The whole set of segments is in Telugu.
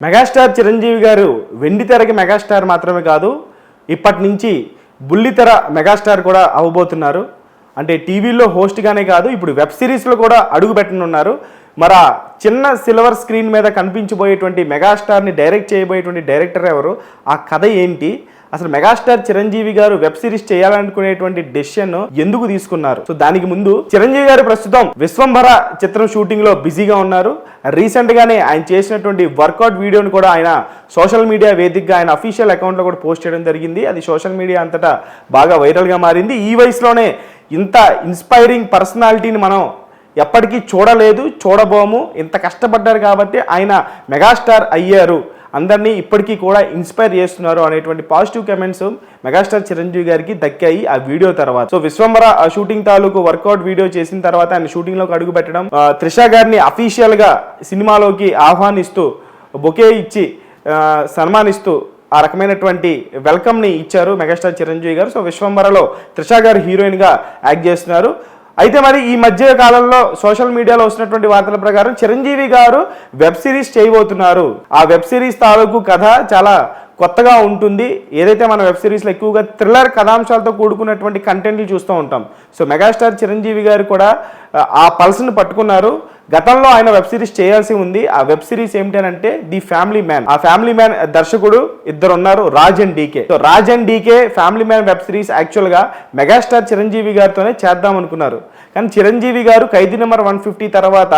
మెగాస్టార్ చిరంజీవి గారు వెండితెరకి మెగాస్టార్ మాత్రమే కాదు, ఇప్పటి నుంచి బుల్లితెర మెగాస్టార్ కూడా అవ్వబోతున్నారు. అంటే టీవీలో హోస్ట్గానే కాదు, ఇప్పుడు వెబ్ సిరీస్లో కూడా అడుగు పెట్టనున్నారు. మరి ఆ చిన్న సిల్వర్ స్క్రీన్ మీద కనిపించబోయేటువంటి మెగాస్టార్ని డైరెక్ట్ చేయబోయేటువంటి డైరెక్టర్ ఎవరు, ఆ కథ ఏంటి, అసలు మెగాస్టార్ చిరంజీవి గారు వెబ్ సిరీస్ చేయాలనుకునేటువంటి డెసిషన్ ఎందుకు తీసుకున్నారు? సో దానికి ముందు చిరంజీవి గారు ప్రస్తుతం విశ్వంభర చిత్రం షూటింగ్ లో బిజీగా ఉన్నారు. రీసెంట్ గానే ఆయన చేసినటువంటి వర్కౌట్ వీడియోని కూడా ఆయన సోషల్ మీడియా వేదికగా ఆయన అఫీషియల్ అకౌంట్ లో కూడా పోస్ట్ చేయడం జరిగింది. అది సోషల్ మీడియా అంతటా బాగా వైరల్ గా మారింది. ఈ వయసులోనే ఇంత ఇన్స్పైరింగ్ పర్సనాలిటీని మనం ఎప్పటికీ చూడలేదు, చూడబోము. ఇంత కష్టపడ్డారు కాబట్టి ఆయన మెగాస్టార్ అయ్యారు, అందరినీ ఇప్పటికీ కూడా ఇన్స్పైర్ చేస్తున్నారు అనేటువంటి పాజిటివ్ కమెంట్స్ మెగాస్టార్ చిరంజీవి గారికి దక్కాయి ఆ వీడియో తర్వాత. సో విశ్వంభర ఆ షూటింగ్ తాలూకు వర్కౌట్ వీడియో చేసిన తర్వాత ఆయన షూటింగ్ లోకి అడుగు పెట్టడం, త్రిష గారిని అఫీషియల్ గా సినిమాలోకి ఆహ్వానిస్తూ బొకే ఇచ్చి సన్మానిస్తూ ఆ రకమైనటువంటి వెల్కమ్ ని ఇచ్చారు మెగాస్టార్ చిరంజీవి గారు. సో విశ్వంభరలో త్రిష గారు హీరోయిన్ గా యాక్ట్ చేస్తున్నారు. అయితే మరి ఈ మధ్య కాలంలో సోషల్ మీడియాలో వస్తున్నటువంటి వార్తల ప్రకారం చిరంజీవి గారు వెబ్ సిరీస్ చేయబోతున్నారు. ఆ వెబ్ సిరీస్ తాలూకు కథ చాలా కొత్తగా ఉంటుంది. ఏదైతే మన వెబ్ సిరీస్లో ఎక్కువగా థ్రిల్లర్ కథాంశాలతో కూడుకున్నటువంటి కంటెంట్లు చూస్తూ ఉంటాం. సో మెగాస్టార్ చిరంజీవి గారు కూడా ఆ పల్స్ని పట్టుకున్నారు. గతంలో ఆయన వెబ్ సిరీస్ చేయాల్సి ఉంది. ఆ వెబ్ సిరీస్ ఏమిటి అంటే ది ఫ్యామిలీ మ్యాన్. ఆ ఫ్యామిలీ మ్యాన్ దర్శకుడు ఇద్దరు ఉన్నారు, Raj and DK. So Raj and DK family man web series యాక్చువల్గా మెగాస్టార్ చిరంజీవి గారితోనే చేద్దాం అనుకున్నారు. కానీ చిరంజీవి గారు ఖైదీ నెంబర్ 150 తర్వాత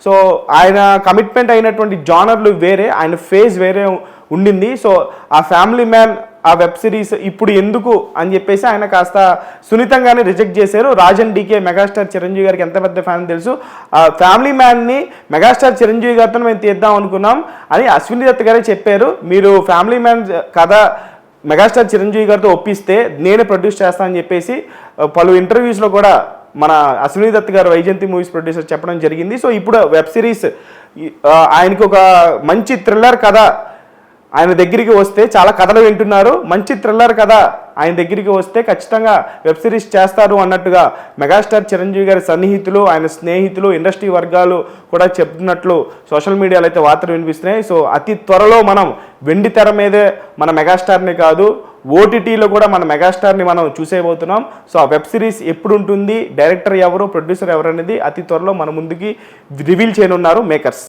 సో ఆయన కమిట్మెంట్ అయినటువంటి జానర్లు వేరే, ఆయన ఫేజ్ వేరే ఉండింది. సో ఆ ఫ్యామిలీ మ్యాన్ ఆ వెబ్ సిరీస్ ఇప్పుడు ఎందుకు అని చెప్పేసి ఆయన కాస్త సున్నితంగానే రిజెక్ట్ చేశారు. రాజ్ అండ్ డీకే మెగాస్టార్ చిరంజీవి గారికి ఎంత పెద్ద ఫ్యాన్ తెలుసు. ఆ ఫ్యామిలీ మ్యాన్ని మెగాస్టార్ చిరంజీవి గారితో మేము తీద్దాం అనుకున్నాం అని అశ్విని దత్ గారే చెప్పారు. మీరు ఫ్యామిలీ మ్యాన్ కథ మెగాస్టార్ చిరంజీవి గారితో ఒప్పిస్తే నేనే ప్రొడ్యూస్ చేస్తానని చెప్పేసి పలు ఇంటర్వ్యూస్లో కూడా మన అశ్విని దత్ గారు వైజయంతి మూవీస్ ప్రొడ్యూసర్ చెప్పడం జరిగింది. సో ఇప్పుడు వెబ్ సిరీస్ ఆయనకి ఒక మంచి థ్రిల్లర్ కథ ఆయన దగ్గరికి వస్తే, చాలా కథలు వింటున్నారు, మంచి థ్రిల్లర్ కథ ఆయన దగ్గరికి వస్తే ఖచ్చితంగా వెబ్ సిరీస్ చేస్తారు అన్నట్టుగా మెగాస్టార్ చిరంజీవి గారి సన్నిహితులు, ఆయన స్నేహితులు, ఇండస్ట్రీ వర్గాలు కూడా చెప్తున్నట్లు సోషల్ మీడియాలో అయితే వార్తలు వినిపిస్తున్నాయి. సో అతి త్వరలో మనం వెండి తెర మీదే మన మెగాస్టార్ని కాదు, ఓటీటీలో కూడా మన మెగాస్టార్ని మనం చూసేయబోతున్నాం. సో ఆ వెబ్ సిరీస్ ఎప్పుడు ఉంటుంది, డైరెక్టర్ ఎవరు, ప్రొడ్యూసర్ ఎవరు అనేది అతి త్వరలో మన ముందుకి రివీల్ చేయనున్నారు మేకర్స్.